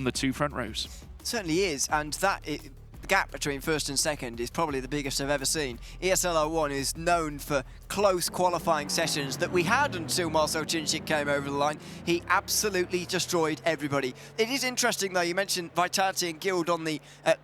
the two front rows. Certainly is, and the gap between first and second is probably the biggest I've ever seen. ESL R1 is known for close qualifying sessions that we had until Marcel Czincik came over the line. He absolutely destroyed everybody. It is interesting though, you mentioned Vitality and Guild on the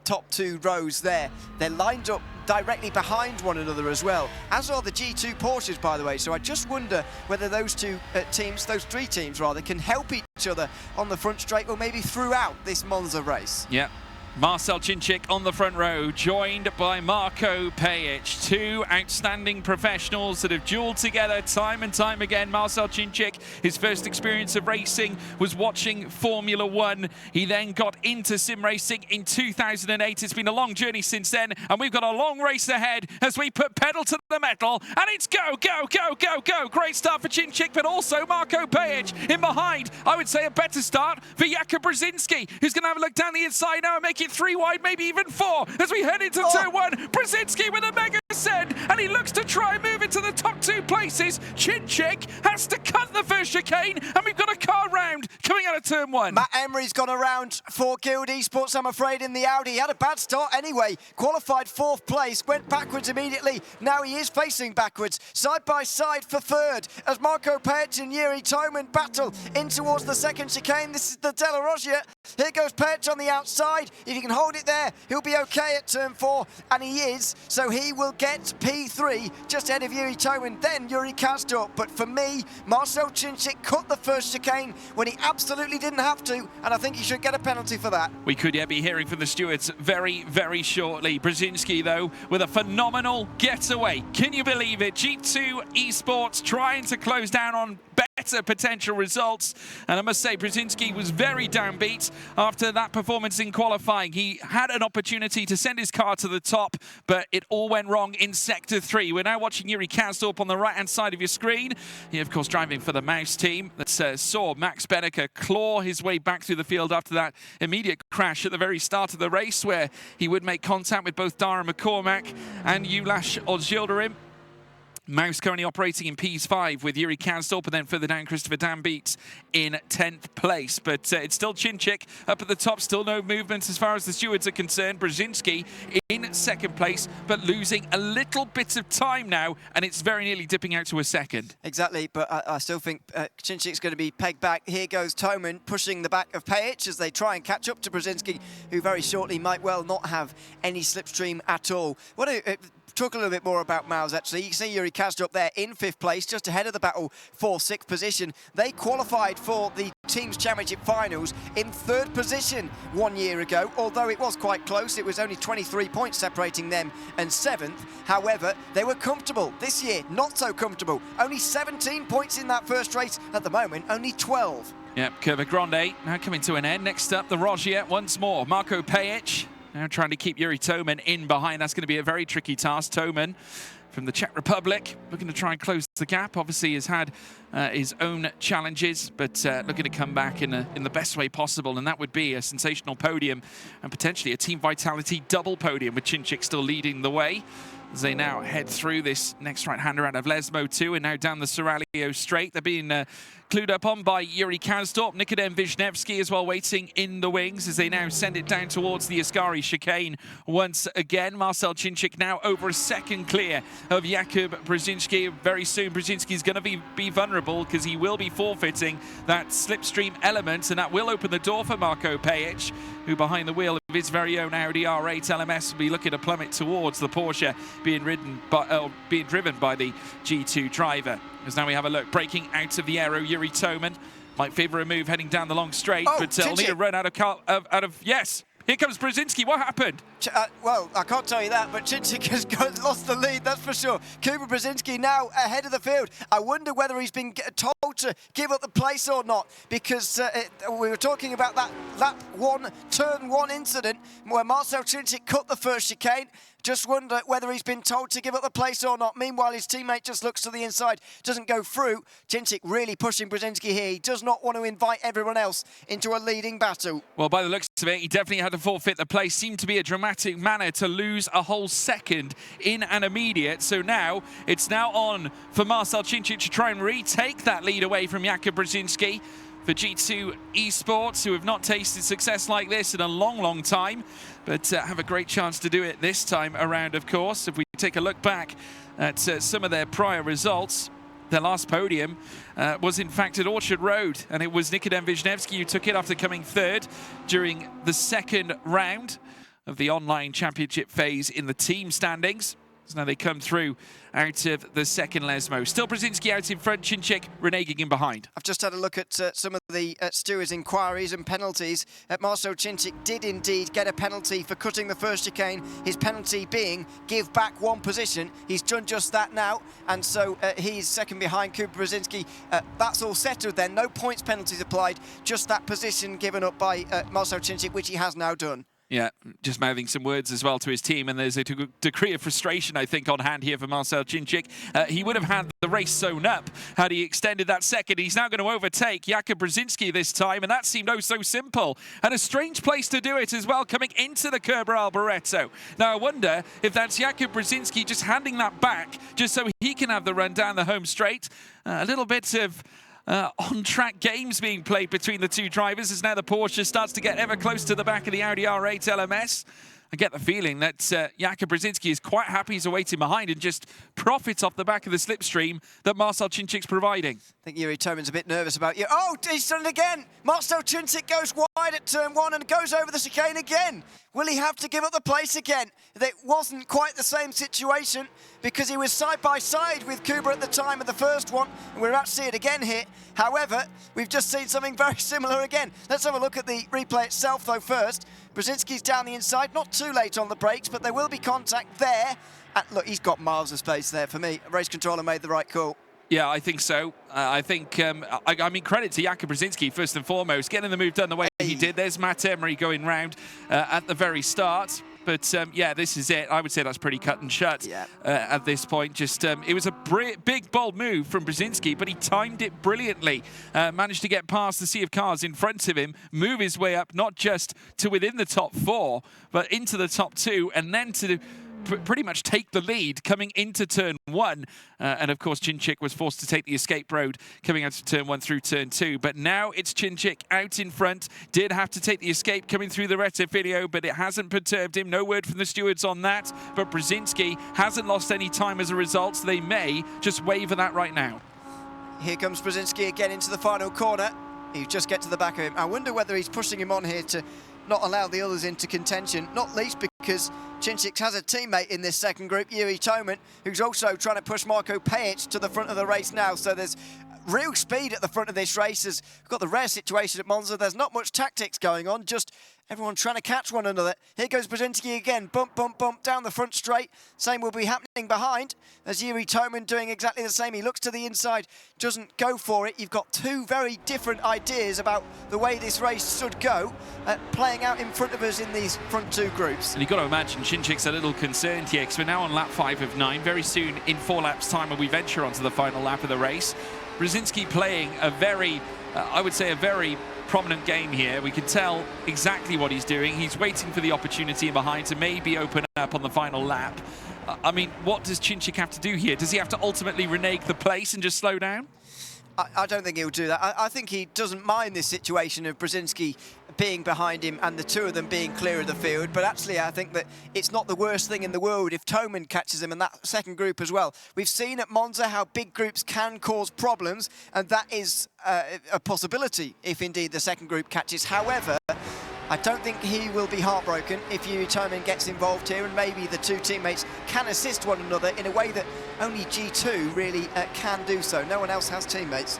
top two rows there. They're lined up directly behind one another as well, as are the G2 Porsches, by the way. So I just wonder whether those three teams rather, can help each other on the front straight or maybe throughout this Monza race. Yeah. Marcel Czincik on the front row, joined by Marko Pejic, two outstanding professionals that have duelled together time and time again. Marcel Czincik, his first experience of racing was watching Formula One. He then got into sim racing in 2008. It's been a long journey since then, and we've got a long race ahead as we put pedal to the metal, and it's go, go, go, go, go. Great start for Czincik, but also Marko Pejic in behind. I would say a better start for Jakub Brzezinski, who's going to have a look down the inside now and make it 3 wide, maybe even 4, as we head into turn 1. Brzezinski with a mega ascent, and he looks to try and move into the top 2 places. Czincik has to cut the first chicane, and we've got a car round coming out of turn 1. Matt Emery's gone around for Guild Esports, I'm afraid, in the Audi. He had a bad start anyway. Qualified 4th place, went backwards immediately. Now he is facing backwards, side by side for 3rd, as Marko Pejic and Yuri Toman battle in towards the 2nd chicane. This is the De La Roggia. Here goes Pejic on the outside. If he can hold it there, he'll be okay at turn 4, and he is, so he will get P3 just ahead of Yuri Toman, then Yuri Kazdorp. But for me, Marcel Czincik cut the first chicane when he absolutely didn't have to, and I think he should get a penalty for that. We could be hearing from the stewards very, very shortly. Brzezinski, though, with a phenomenal getaway. Can you believe it? G2 Esports trying to close down on better potential results, and I must say Brzezinski was very downbeat after that performance in qualifying. He had an opportunity to send his car to the top, but it all went wrong in Sector 3. We're now watching Yuri Kazdorp on the right-hand side of your screen. He, of course, driving for the Mouse team that saw Max Benneker claw his way back through the field after that immediate crash at the very start of the race, where he would make contact with both Dara McCormack and Ulash Ozildarim. Mouse currently operating in P5 with Yuri Kazdorp, and then further down Christopher Dambeats in 10th place. But it's still Czincik up at the top, still no movement as far as the stewards are concerned. Brzezinski in 2nd place, but losing a little bit of time now, and it's very nearly dipping out to a 2nd. Exactly, but I still think Czincik's going to be pegged back. Here goes Toman pushing the back of Pejic as they try and catch up to Brzezinski, who very shortly might well not have any slipstream at all. Talk a little bit more about Mouse, actually. You can see Yuri Kazdorp there in 5th place, just ahead of the battle for 6th position. They qualified for the Teams Championship Finals in 3rd position 1 year ago, although it was quite close. It was only 23 points separating them and 7th. However, they were comfortable. This year, not so comfortable. Only 17 points in that first race. At the moment, only 12. Yep, Curva Grande now coming to an end. Next up, the Roggia once more. Marko Pejic now trying to keep Yuri Toman in behind. That's going to be a very tricky task. Toman from the Czech Republic looking to try and close the gap. Obviously has had his own challenges, but looking to come back in the best way possible, and that would be a sensational podium and potentially a Team Vitality double podium, with Czincik still leading the way as they now head through this next right-hander out of Lesmo 2 and now down the Seraglio straight. They're being clued up on by Yuri Kazdorp. Nikodem Wisniewski as well waiting in the wings as they now send it down towards the Ascari chicane once again. Marcel Czincik now over a 2nd clear of Jakub Brzezinski. Very soon Brzezinski's going to be vulnerable because he will be forfeiting that slipstream element, and that will open the door for Marko Pejic, who behind the wheel of his very own Audi R8 LMS will be looking to plummet towards the Porsche being driven by the G2 driver. As now we have a look, breaking out of the aero, Yuri Toman might favour a move heading down the long straight, but he'll need a run out of yes. Here comes Brzezinski. What happened? Well, I can't tell you that, but Czincik has lost the lead, that's for sure. Kuba Brzezinski now ahead of the field. I wonder whether he's been told to give up the place or not, because we were talking about that turn 1 incident where Marcel Czincik cut the first chicane. Just wonder whether he's been told to give up the place or not. Meanwhile, his teammate just looks to the inside, doesn't go through. Czincik really pushing Brzezinski here. He does not want to invite everyone else into a leading battle. Well, by the looks of it, he definitely had to forfeit the place. Seemed to be a dramatic manner to lose a whole 2nd in an immediate. So now, it's now on for Marcel Czincik to try and retake that lead away from Jakub Brzezinski. for G2 Esports, who have not tasted success like this in a long, long time, but have a great chance to do it this time around, of course. If we take a look back at some of their prior results, their last podium was in fact at Orchard Road, and it was Nikodem Wisniewski who took it after coming third during the second round of the online championship phase in the team standings. So now they come through out of the second Lesmo. Still Brzezinski out in front, Cinčić reneging in behind. I've just had a look at some of the stewards' inquiries and penalties. Marcel Cinčić did indeed get a penalty for cutting the first chicane, his penalty being give back one position. He's done just that now, and so he's second behind Kuba Brzezinski. That's all settled then, no points penalties applied, just that position given up by Marcel Cinčić, which he has now done. Yeah, just mouthing some words as well to his team, and there's a degree of frustration, I think, on hand here for Marcel Cinčić. He would have had the race sewn up had he extended that second. He's now going to overtake Jakub Brzezinski this time, and that seemed oh so simple. And a strange place to do it as well, coming into the Kerber Alboreto. Now, I wonder if that's Jakub Brzezinski just handing that back, just so he can have the run down the home straight. A little bit of on-track games being played between the two drivers as now the Porsche starts to get ever close to the back of the Audi R8 LMS. I get the feeling that Jakub Brzezinski is quite happy he's waiting behind and just profits off the back of the slipstream that Marcel Cinčić's providing. I think Yuri Toman's a bit nervous about you. Oh, he's done it again! Marcel Cinčić goes wide at turn one and goes over the chicane again. Will he have to give up the place again? It wasn't quite the same situation because he was side by side with Kuba at the time of the first one, and we're about to see it again here. However, we've just seen something very similar again. Let's have a look at the replay itself though first. Brzezinski's down the inside, not too late on the brakes, but there will be contact there. And look, he's got miles of space there for me. Race controller made the right call. Yeah, I think so. I think, I mean, credit to Jakub Brzezinski, first and foremost, getting the move done the way he did. There's Matt Emery going round at the very start. But, yeah, this is it. I would say that's pretty cut and shut at this point. Just it was a big, bold move from Brzezinski, but he timed it brilliantly. Managed to get past the sea of cars in front of him, move his way up not just to within the top four, but into the top two, and then to pretty much take the lead coming into turn one. And of course, Cinčić was forced to take the escape road coming out of turn one through turn two. But now it's Cinčić out in front. Did have to take the escape coming through the Rettifiglio, but it hasn't perturbed him. No word from the stewards on that. But Brzezinski hasn't lost any time as a result, so they may just waver that right now. Here comes Brzezinski again into the final corner. You just get to the back of him. I wonder whether he's pushing him on here to not allow the others into contention, not least because Cinčić has a teammate in this second group, Yuri Toman, who's also trying to push Marko Pejic to the front of the race now. So there's real speed at the front of this race. As we've got the rare situation at Monza. There's not much tactics going on, just everyone trying to catch one another. Here goes Brzezinski again, bump, bump, bump, down the front straight. Same will be happening behind, as Yuri Toman doing exactly the same. He looks to the inside, doesn't go for it. You've got two very different ideas about the way this race should go, playing out in front of us in these front two groups. And you've got to imagine Cinčić's a little concerned here, because we're now on lap 5 of 9. Very soon, in 4 laps' time, when we venture onto the final lap of the race, Brzezinski playing a very, I would say, a very prominent game here. We can tell exactly what he's doing. He's waiting for the opportunity behind to maybe open up on the final lap. I mean, what does Cinčić have to do here? Does he have to ultimately renege the place and just slow down? I don't think he'll do that. I think he doesn't mind this situation of Brzezinski being behind him and the two of them being clear of the field. But actually, I think that it's not the worst thing in the world if Toman catches him in that second group as well. We've seen at Monza how big groups can cause problems, and that is a possibility if indeed the second group catches. However, I don't think he will be heartbroken if Yuri Toman gets involved here, and maybe the two teammates can assist one another in a way that only G2 really can do so. No one else has teammates.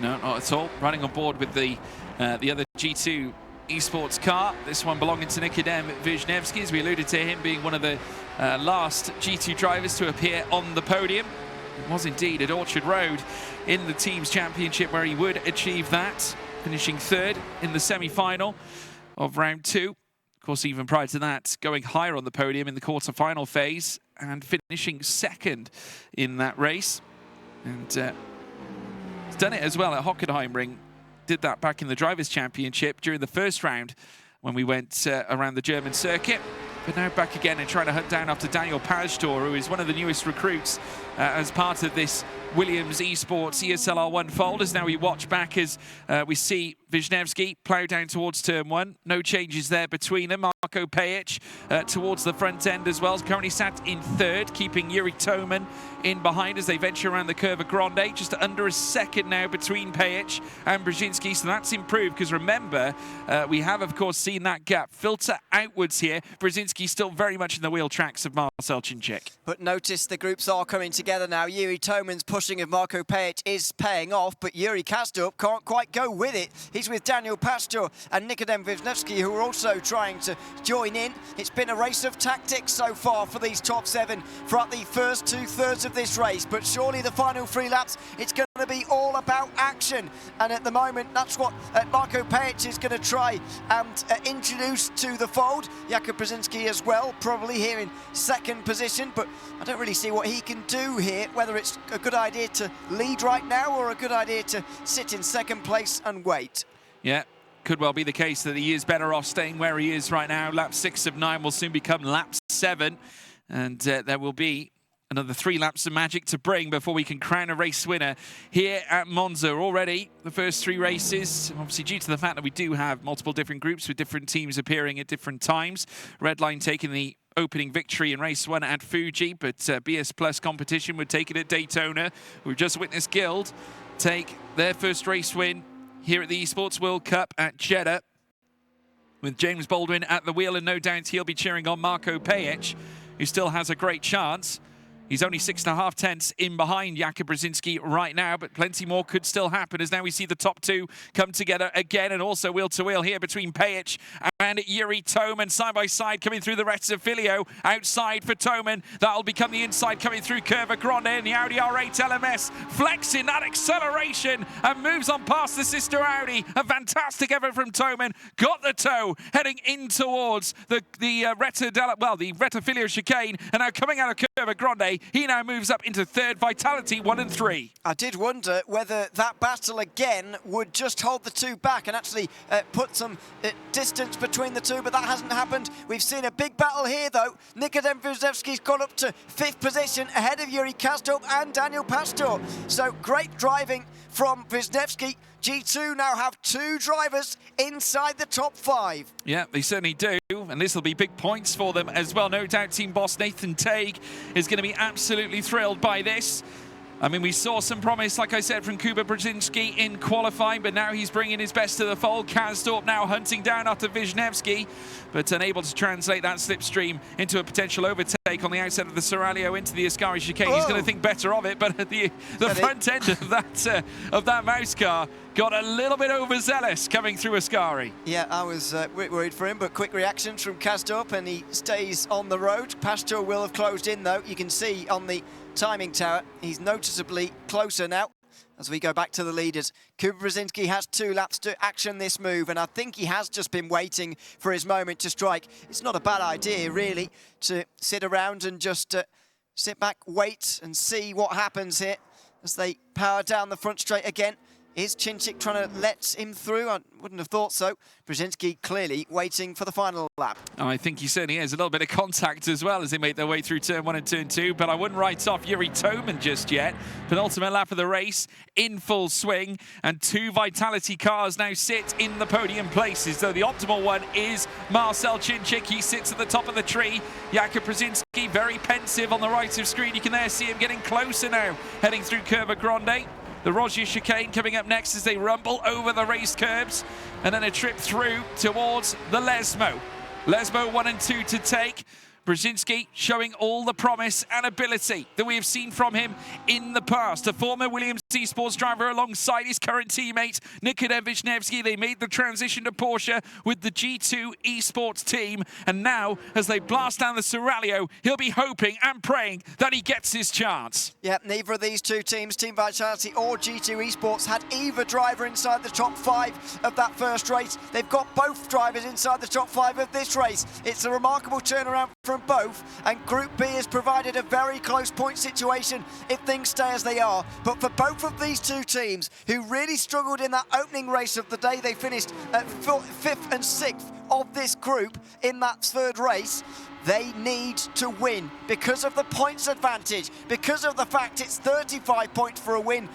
No, not at all. Running on board with the other G2 esports car. This one belonging to Nikodem Wisniewski, as we alluded to him being one of the last G2 drivers to appear on the podium. It was indeed at Orchard Road in the Teams Championship where he would achieve that, finishing third in the semi-final of round 2. Of course, even prior to that, going higher on the podium in the quarter-final phase and finishing second in that race. And he's done it as well at Hockenheimring. Did that back in the Drivers' Championship during the first round when we went around the German circuit. But now back again and trying to hunt down after Daniel Pajtor, who is one of the newest recruits as part of this Williams Esports ESL R1 fold. As now we watch back as we see Wisniewski plough down towards turn 1. No changes there between them. Marko Pejic towards the front end as well. Is currently sat in 3rd, keeping Yuri Toman in behind as they venture around the Curva Grande. Just under a second now between Pejic and Brzezinski, so that's improved because remember, we have of course seen that gap filter outwards here. Brzezinski still very much in the wheel tracks of Marcel Cincic. But notice the groups are coming together now. Yuri Toman's pushing of Marko Pejic is paying off, but Yuri Kasdorp can't quite go with it. He's with Daniel Pastor and Nikodem Wisniewski, who are also trying to join in. It's been a race of tactics so far for these top 7 throughout the first 2/3 of this race, but surely the final 3 laps, it's going to be all about action. And at the moment, that's what Marko Pejic is going to try and introduce to the fold. Jakub Brzezinski as well, probably here in 2nd position, but I don't really see what he can do here, whether it's a good idea to lead right now or a good idea to sit in 2nd place and wait. Yeah, could well be the case that he is better off staying where he is right now. Lap 6 of 9 will soon become lap 7, and there will be another 3 laps of magic to bring before we can crown a race winner here at Monza. Already the first 3 races, obviously due to the fact that we do have multiple different groups with different teams appearing at different times. Redline taking the opening victory in race 1 at Fuji, but BS Plus competition would take it at Daytona. We've just witnessed Guild take their first race win here at the Esports World Cup at Jeddah, with James Baldwin at the wheel, and no doubt he'll be cheering on Marko Pejic, who still has a great chance. He's only 6.5 tenths in behind Jakub Brzezinski right now, but plenty more could still happen as now we see the top 2 come together again, and also wheel to wheel here between Pejic and Yuri Toman side by side coming through the rest of Filio. Outside for Toman, that'll become the inside coming through Curva Grande, and the Audi R8 LMS flexing that acceleration and moves on past the sister Audi. A fantastic effort from Toman, got the toe heading in towards the Retta Filio chicane, and now coming out of Curva Grande, he now moves up into 3rd, Vitality 1 and 3. I did wonder whether that battle again would just hold the 2 back and actually put some distance between the 2, but that hasn't happened. We've seen a big battle here though. Nikodem Wisniewski's gone up to 5th position ahead of Yuri Kasdorp and Daniel Pastor. So great driving from Wisniewski. G2 now have 2 drivers inside the top 5. Yeah, they certainly do, and this will be big points for them as well. No doubt team boss Nathan Tague is going to be absolutely thrilled by this. I mean, we saw some promise, like I said, from Kuba Brzezinski in qualifying, but now he's bringing his best to the fold. Kasdorp now hunting down after Wisniewski, but unable to translate that slipstream into a potential overtake on the outside of the Seraglio into the Ascari chicane. He's going to think better of it, but the front end of that mouse car got a little bit overzealous coming through Ascari. Yeah, I was worried for him, but quick reactions from Kasdorp, and he stays on the road. Pastor will have closed in, though. You can see on the timing tower, he's noticeably closer now as we go back to the leaders. Kuba Brzezinski has 2 laps to action this move, and I think he has just been waiting for his moment to strike. It's not a bad idea, really, to sit around and just sit back, wait, and see what happens here as they power down the front straight again. Is Cincic trying to let him through? I wouldn't have thought so. Brzezinski clearly waiting for the final lap. Oh, I think he certainly has a little bit of contact as well as they make their way through turn 1 and turn 2, but I wouldn't write off Yuri Toman just yet. Penultimate lap of the race in full swing, and 2 Vitality cars now sit in the podium places. So the optimal one is Marcel Cincic. He sits at the top of the tree. Jakub Brzezinski very pensive on the right of screen. You can there see him getting closer now, heading through Curva Grande. The Rogier chicane coming up next as they rumble over the race curbs, and then a trip through towards the Lesmo. Lesmo 1 and 2 to take. Brzezinski showing all the promise and ability that we have seen from him in the past. A former Williams Esports driver alongside his current teammate, Nikodem Wisniewski. They made the transition to Porsche with the G2 Esports team. And now, as they blast down the Seraglio, he'll be hoping and praying that he gets his chance. Yeah, neither of these 2 teams, Team Vitality or G2 Esports, had either driver inside the top 5 of that first race. They've got both drivers inside the top 5 of this race. It's a remarkable turnaround from from both, and Group B has provided a very close point situation if things stay as they are. But for both of these two teams, who really struggled in that opening race of the day, they finished at 5th and 6th of this group in that third race. They need to win because of the points advantage, because of the fact it's 35 points for a win.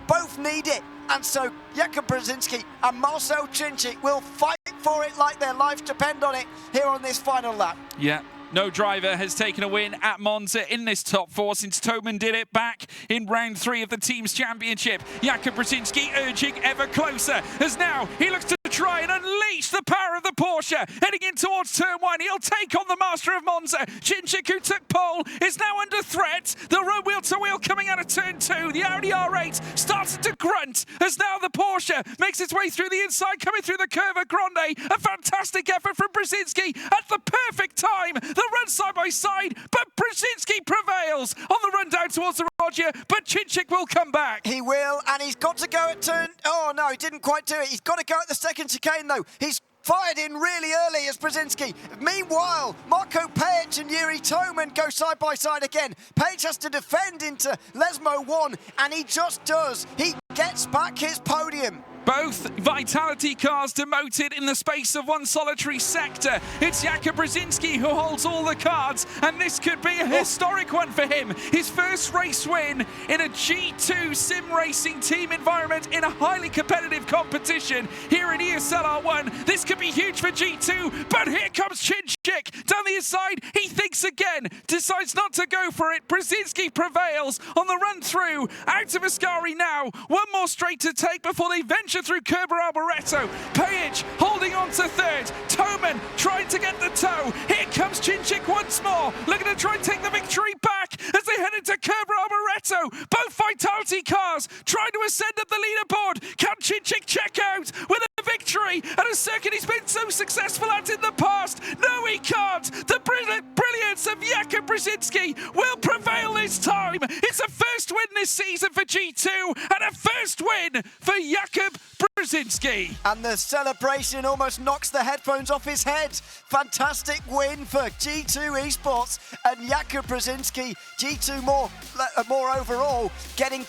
Both need it, and so Jakub Brzezinski and Marcel Czincik will fight for it like their lives depend on it here on this final lap. Yeah. No driver has taken a win at Monza in this top four since Toman did it back in round 3 of the Teams Championship. Jakub Brzezinski urging ever closer as now he looks to try and unleash the power of the Porsche. Heading in towards turn 1, he'll take on the master of Monza. Czincik, who took pole, is now under threat. The road wheel to wheel coming out of turn 2. The Audi R8 started to grunt as now the Porsche makes its way through the inside, coming through the curve of Grande. A fantastic effort from Brzezinski at the perfect time. The run side by side, but Brzezinski prevails on the run down towards the Roger, but Czincik will come back. He will, and he's got to go at turn... Oh, no, he didn't quite do it. He's got to go at the second chicane, though. He's fired in really early as Brzezinski. Meanwhile, Marco Pajic and Yuri Toman go side by side again. Pajic has to defend into Lesmo 1, and he just does. He gets back his podium. Both Vitality cars demoted in the space of one solitary sector. It's Jakub Brzezinski who holds all the cards, and this could be a historic one for him. His first race win in a G2 sim racing team environment in a highly competitive competition here in ESL R1. This could be huge for G2, but here comes Czincik. Down the inside, he thinks again, decides not to go for it. Brzezinski prevails on the run through. Out of Ascari now. One more straight to take before they venture through Kerber Alboreto. Pajic holding on to third. Toman trying to get the toe. Here comes Czincik once more, looking to try and take the victory back as they head into Kerber Alboreto. Both Vitality cars trying to ascend up the leaderboard. Can Czincik check out with a victory at a circuit he's been so successful at in the past? No, he can't. The brilliance of Jakub Brzezinski will prevail this time. It's a first win this season for G2 and a first win for Jakub Brzezinski. And the celebration almost knocks the headphones off his head. Fantastic win for G2 Esports and Jakub Brzezinski. G2 more overall, getting